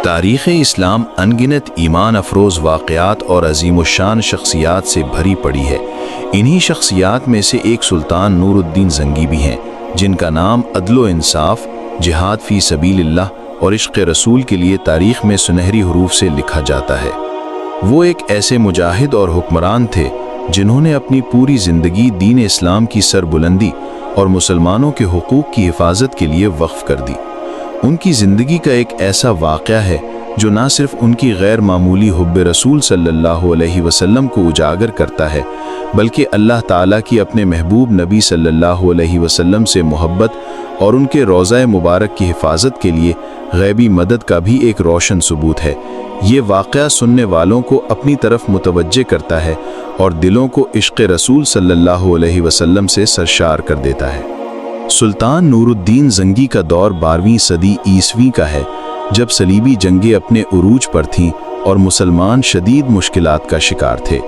تاریخ اسلام انگنت ایمان افروز واقعات اور عظیم الشان شخصیات سے بھری پڑی ہے۔ انہی شخصیات میں سے ایک سلطان نور الدین زنگی بھی ہیں، جن کا نام عدل و انصاف، جہاد فی سبیل اللہ اور عشق رسول کے لیے تاریخ میں سنہری حروف سے لکھا جاتا ہے۔ وہ ایک ایسے مجاہد اور حکمران تھے جنہوں نے اپنی پوری زندگی دین اسلام کی سربلندی اور مسلمانوں کے حقوق کی حفاظت کے لیے وقف کر دی۔ ان کی زندگی کا ایک ایسا واقعہ ہے جو نہ صرف ان کی غیر معمولی حب رسول صلی اللہ علیہ وسلم کو اجاگر کرتا ہے، بلکہ اللہ تعالیٰ کی اپنے محبوب نبی صلی اللہ علیہ وسلم سے محبت اور ان کے روضہ مبارک کی حفاظت کے لیے غیبی مدد کا بھی ایک روشن ثبوت ہے۔ یہ واقعہ سننے والوں کو اپنی طرف متوجہ کرتا ہے اور دلوں کو عشق رسول صلی اللہ علیہ وسلم سے سرشار کر دیتا ہے۔ سلطان نور الدین زنگی کا دور 12ویں صدی عیسوی کا ہے، جب صلیبی جنگیں اپنے عروج پر تھیں اور مسلمان شدید مشکلات کا شکار تھے۔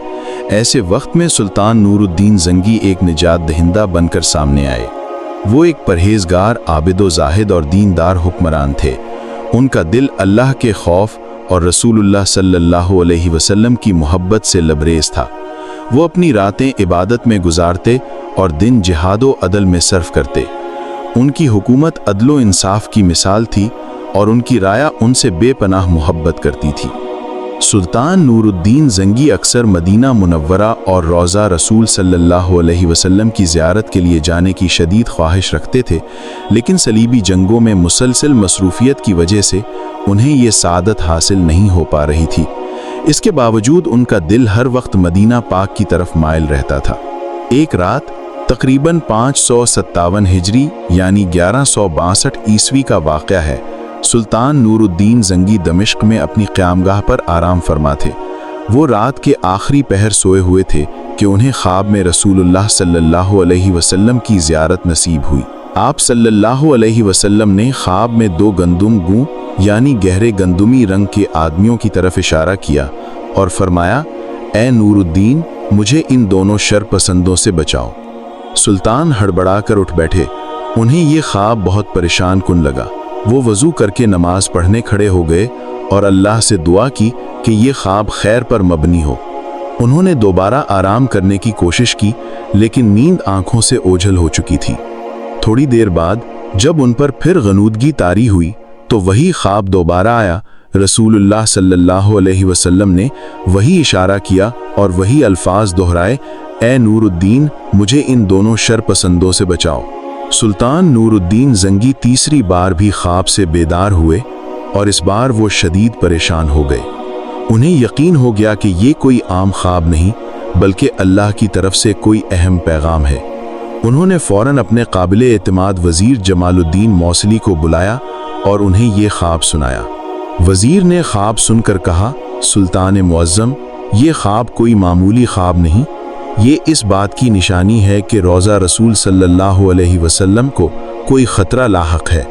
ایسے وقت میں سلطان نور الدین زنگی ایک نجات دہندہ بن کر سامنے آئے۔ وہ ایک پرہیزگار، عابد و زاہد اور دیندار حکمران تھے۔ ان کا دل اللہ کے خوف اور رسول اللہ صلی اللہ علیہ وسلم کی محبت سے لبریز تھا۔ وہ اپنی راتیں عبادت میں گزارتے اور دن جہاد و عدل میں صرف کرتے۔ ان کی حکومت عدل و انصاف کی مثال تھی اور ان کی رعایا ان سے بے پناہ محبت کرتی تھی۔ سلطان نور الدین زنگی اکثر مدینہ منورہ اور روضہ رسول صلی اللہ علیہ وسلم کی زیارت کے لیے جانے کی شدید خواہش رکھتے تھے، لیکن صلیبی جنگوں میں مسلسل مصروفیت کی وجہ سے انہیں یہ سعادت حاصل نہیں ہو پا رہی تھی۔ اس کے باوجود ان کا دل ہر وقت مدینہ پاک کی طرف مائل رہتا تھا۔ ایک رات تقریباً 557 ہجری یعنی 1162 عیسوی کا واقعہ ہے۔ سلطان نور الدین زنگی دمشق میں اپنی قیامگاہ پر آرام فرما تھے۔ وہ رات کے آخری پہر سوئے ہوئے تھے کہ انہیں خواب میں رسول اللہ صلی اللہ علیہ وسلم کی زیارت نصیب ہوئی۔ آپ صلی اللہ علیہ وسلم نے خواب میں 2 گندم گوں یعنی گہرے گندمی رنگ کے آدمیوں کی طرف اشارہ کیا اور فرمایا، اے نور الدین، مجھے ان دونوں شر پسندوں سے بچاؤ۔ سلطان ہڑبڑا کر اٹھ بیٹھے۔ انہیں یہ خواب بہت پریشان کن لگا۔ وہ وضو کر کے نماز پڑھنے کھڑے ہو گئے اور اللہ سے دعا کی کہ یہ خواب خیر پر مبنی ہو۔ انہوں نے دوبارہ آرام کرنے کی کوشش کی، لیکن نیند آنکھوں سے اوجھل ہو چکی تھی۔ تھوڑی دیر بعد جب ان پر پھر غنودگی طاری ہوئی تو وہی خواب دوبارہ آیا۔ رسول اللہ صلی اللہ علیہ وسلم نے وہی اشارہ کیا اور وہی الفاظ دہرائے، اے نور الدین، مجھے ان دونوں شر پسندوں سے بچاؤ۔ سلطان نور الدین زنگی تیسری بار بھی خواب سے بیدار ہوئے اور اس بار وہ شدید پریشان ہو گئے۔ انہیں یقین ہو گیا کہ یہ کوئی عام خواب نہیں بلکہ اللہ کی طرف سے کوئی اہم پیغام ہے۔ انہوں نے فوراً اپنے قابل اعتماد وزیر جمال الدین موصلی کو بلایا اور انہیں یہ خواب سنایا۔ وزیر نے خواب سن کر کہا، سلطان معظم، یہ خواب کوئی معمولی خواب نہیں، یہ اس بات کی نشانی ہے کہ روضہ رسول صلی اللہ علیہ وسلم کو کوئی خطرہ لاحق ہے۔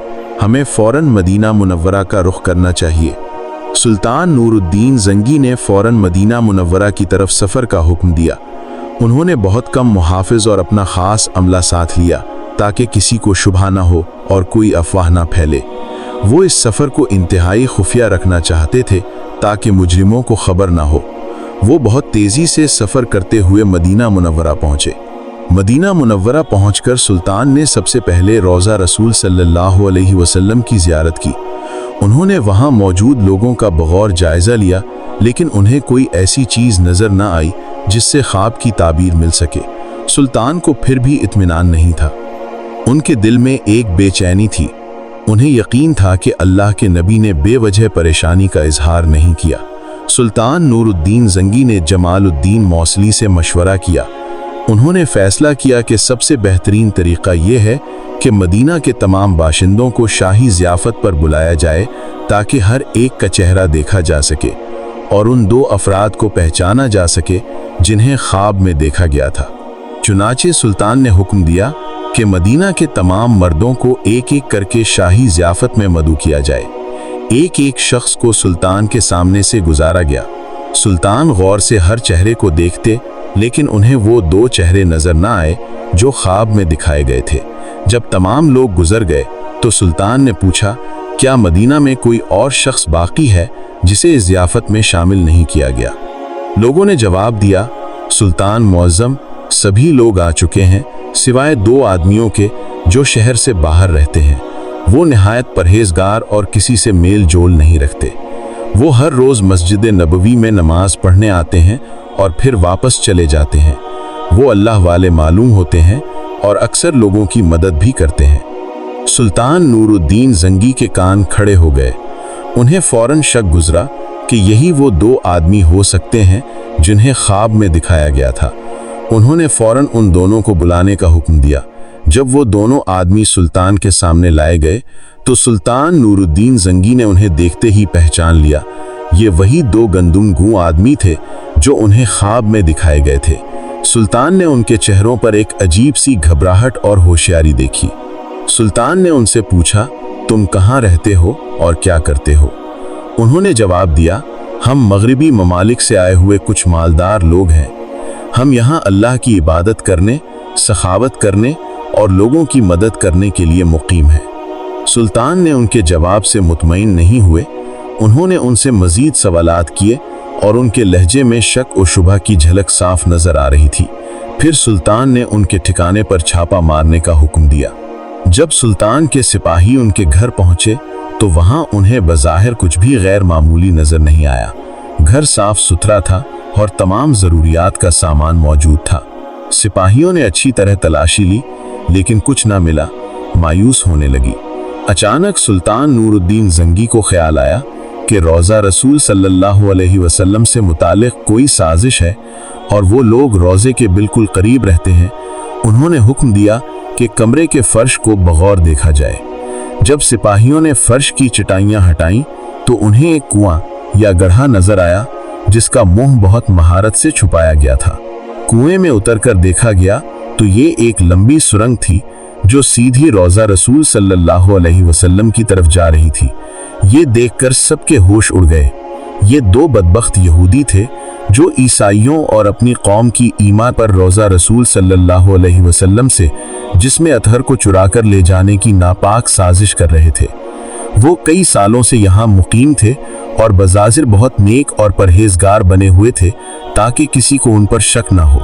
ہمیں فوراً مدینہ منورہ کا رخ کرنا چاہیے۔ سلطان نور الدین زنگی نے فوراً مدینہ منورہ کی طرف سفر کا حکم دیا۔ انہوں نے بہت کم محافظ اور اپنا خاص عملہ ساتھ لیا تاکہ کسی کو شبہ نہ ہو اور کوئی افواہ نہ پھیلے۔ وہ اس سفر کو انتہائی خفیہ رکھنا چاہتے تھے تاکہ مجرموں کو خبر نہ ہو۔ وہ بہت تیزی سے سفر کرتے ہوئے مدینہ منورہ پہنچے۔ مدینہ منورہ پہنچ کر سلطان نے سب سے پہلے روضہ رسول صلی اللہ علیہ وسلم کی زیارت کی۔ انہوں نے وہاں موجود لوگوں کا بغور جائزہ لیا، لیکن انہیں کوئی ایسی چیز نظر نہ آئی جس سے خواب کی تعبیر مل سکے۔ سلطان کو پھر بھی اطمینان نہیں تھا۔ ان کے دل میں ایک بے چینی تھی۔ انہیں یقین تھا کہ اللہ کے نبی نے بے وجہ پریشانی کا اظہار نہیں کیا۔ سلطان نور الدین زنگی نے جمال الدین موصلی سے مشورہ کیا۔ انہوں نے فیصلہ کیا کہ سب سے بہترین طریقہ یہ ہے کہ مدینہ کے تمام باشندوں کو شاہی ضیافت پر بلایا جائے تاکہ ہر ایک کا چہرہ دیکھا جا سکے اور ان 2 افراد کو پہچانا جا سکے جنہیں خواب میں دیکھا گیا تھا۔ چنانچہ سلطان نے حکم دیا کہ مدینہ کے تمام مردوں کو ایک ایک کر کے شاہی ضیافت میں مدعو کیا جائے۔ ایک ایک شخص کو سلطان کے سامنے سے گزارا گیا۔ سلطان غور سے ہر چہرے کو دیکھتے، لیکن انہیں وہ 2 چہرے نظر نہ آئے جو خواب میں دکھائے گئے تھے۔ جب تمام لوگ گزر گئے تو سلطان نے پوچھا، کیا مدینہ میں کوئی اور شخص باقی ہے جسے اس ضیافت میں شامل نہیں کیا گیا؟ لوگوں نے جواب دیا، سلطان معظم، سبھی لوگ آ چکے ہیں سوائے 2 آدمیوں کے جو شہر سے باہر رہتے ہیں۔ وہ نہایت پرہیزگار اور کسی سے میل جول نہیں رکھتے۔ وہ ہر روز مسجد نبوی میں نماز پڑھنے آتے ہیں اور پھر واپس چلے جاتے ہیں۔ وہ اللہ والے معلوم ہوتے ہیں اور اکثر لوگوں کی مدد بھی کرتے ہیں۔ سلطان نور الدین زنگی کے کان کھڑے ہو گئے۔ انہیں فوراً شک گزرا کہ یہی وہ 2 آدمی ہو سکتے ہیں جنہیں خواب میں دکھایا گیا تھا۔ انہوں نے فوراً ان دونوں کو بلانے کا حکم دیا۔ جب وہ دونوں آدمی سلطان کے سامنے لائے گئے تو سلطان نور الدین زنگی نے انہیں دیکھتے ہی پہچان لیا۔ یہ وہی 2 گندم گوں آدمی تھے جو انہیں خواب میں دکھائے گئے تھے۔ سلطان نے ان کے چہروں پر ایک عجیب سی گھبراہٹ اور ہوشیاری دیکھی۔ سلطان نے ان سے پوچھا، تم کہاں رہتے ہو اور کیا کرتے ہو؟ انہوں نے جواب دیا، ہم مغربی ممالک سے آئے ہوئے کچھ مالدار لوگ ہیں۔ ہم یہاں اللہ کی عبادت کرنے، سخاوت کرنے اور لوگوں کی مدد کرنے کے لیے مقیم ہیں۔ سلطان نے ان کے جواب سے مطمئن نہیں ہوئے۔ انہوں نے ان سے مزید سوالات کیے اور ان کے لہجے میں شک و شبہ کی جھلک صاف نظر آ رہی تھی۔ پھر سلطان نے ان کے ٹھکانے پر چھاپا مارنے کا حکم دیا۔ جب سلطان کے سپاہی ان کے گھر پہنچے تو وہاں انہیں بظاہر کچھ بھی غیر معمولی نظر نہیں آیا۔ گھر صاف ستھرا تھا اور تمام ضروریات کا سامان موجود تھا۔ سپاہیوں نے اچھی طرح تلاشی لی لیکن کچھ نہ ملا۔ مایوس ہونے لگی۔ اچانک سلطان نور الدین زنگی کو خیال آیا کہ روضہ رسول صلی اللہ علیہ وسلم سے متعلق کوئی سازش ہے اور وہ لوگ روضے کے بالکل قریب رہتے ہیں۔ انہوں نے حکم دیا کہ کمرے کے فرش کو بغور دیکھا جائے۔ جب سپاہیوں نے فرش کی چٹائیاں ہٹائیں تو انہیں ایک کنواں یا گڑھا نظر آیا جس کا منہ بہت مہارت سے چھپایا گیا تھا۔ کنویں میں اتر کر دیکھا گیا تو یہ ایک لمبی سرنگ تھی جو سیدھی روضہ رسول صلی اللہ علیہ وسلم کی طرف جا رہی تھی۔ یہ دیکھ کر سب کے ہوش اڑ گئے۔ یہ 2 بدبخت یہودی تھے جو عیسائیوں اور اپنی قوم کی ایمان پر روضہ رسول صلی اللہ علیہ وسلم سے جسم اطہر کو چرا کر لے جانے کی ناپاک سازش کر رہے تھے۔ وہ کئی سالوں سے یہاں مقیم تھے اور بظاہر بہت نیک اور پرہیزگار بنے ہوئے تھے تاکہ کسی کو ان پر شک نہ ہو۔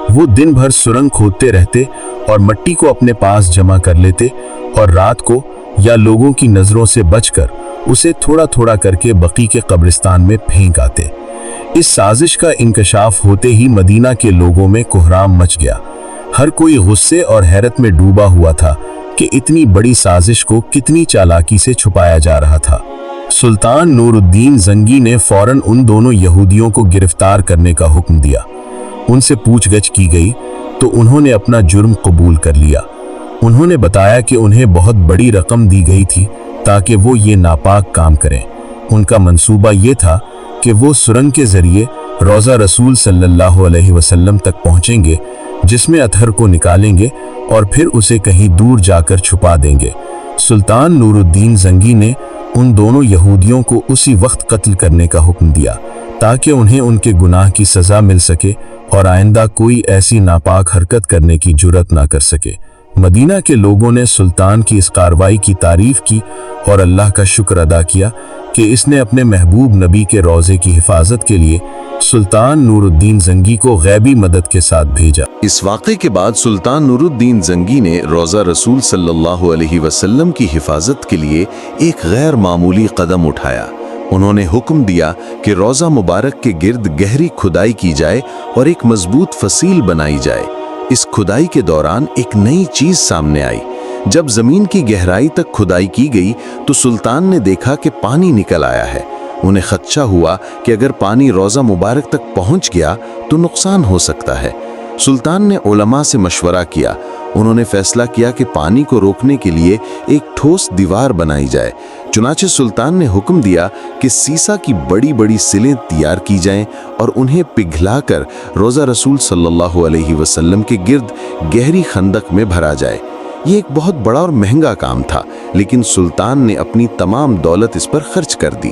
وہ دن بھر سرنگ کھودتے رہتے اور مٹی کو اپنے پاس جمع کر لیتے اور رات کو یا لوگوں کی نظروں سے بچ کر اسے تھوڑا تھوڑا کر کے بقی کے قبرستان میں پھینک آتے۔ اس سازش کا انکشاف ہوتے ہی مدینہ کے لوگوں میں کوہرام مچ گیا۔ ہر کوئی غصے اور حیرت میں ڈوبا ہوا تھا کہ اتنی بڑی سازش کو کتنی چالاکی سے چھپایا جا رہا تھا۔ سلطان نور الدین زنگی نے فوراً ان دونوں یہودیوں کو گرفتار کرنے کا حکم دیا۔ ان سے پوچھ گچھ کی گئی تو انہوں نے اپنا جرم قبول کر لیا۔ انہوں نے بتایا کہ انہیں بہت بڑی رقم دی گئی تھی تاکہ وہ یہ ناپاک کام کریں۔ ان کا منصوبہ یہ تھا کہ وہ سرنگ کے ذریعے روضہ رسول صلی اللہ علیہ وسلم تک پہنچیں گے، جس میں اطہر کو نکالیں گے اور پھر اسے کہیں دور جا کر چھپا دیں گے۔ سلطان نور الدین زنگی نے ان دونوں یہودیوں کو اسی وقت قتل کرنے کا حکم دیا تاکہ انہیں ان کے گناہ کی سزا مل سکے اور آئندہ کوئی ایسی ناپاک حرکت کرنے کی جرات نہ کر سکے۔ مدینہ کے لوگوں نے سلطان کی اس کارروائی کی تعریف کی اور اللہ کا شکر ادا کیا کہ اس نے اپنے محبوب نبی کے روضے کی حفاظت کے لیے سلطان نور الدین زنگی کو غیبی مدد کے ساتھ بھیجا۔ اس واقعے کے بعد سلطان نور الدین زنگی نے روضہ رسول صلی اللہ علیہ وسلم کی حفاظت کے لیے ایک غیر معمولی قدم اٹھایا۔ انہوں نے حکم دیا کہ روضہ مبارک کے گرد گہری کھدائی کی جائے اور ایک مضبوط فصیل بنائی جائے۔ اس کھدائی کے دوران ایک نئی چیز سامنے آئی۔ جب زمین کی گہرائی تک کھدائی کی گئی تو سلطان نے دیکھا کہ پانی نکل آیا ہے۔ انہیں خدشہ ہوا کہ اگر پانی روضہ مبارک تک پہنچ گیا تو نقصان ہو سکتا ہے۔ سلطان نے علماء سے مشورہ کیا۔ انہوں نے فیصلہ کیا کہ پانی کو روکنے کے لیے ایک ٹھوس دیوار بنائی جائے۔ چنانچہ سلطان نے حکم دیا کہ سیسا کی بڑی بڑی سلیں تیار کی جائیں اور انہیں پگھلا کر روضہ رسول صلی اللہ علیہ وسلم کے گرد گہری خندق میں بھرا جائے۔ یہ ایک بہت بڑا اور مہنگا کام تھا، لیکن سلطان نے اپنی تمام دولت اس پر خرچ کر دی۔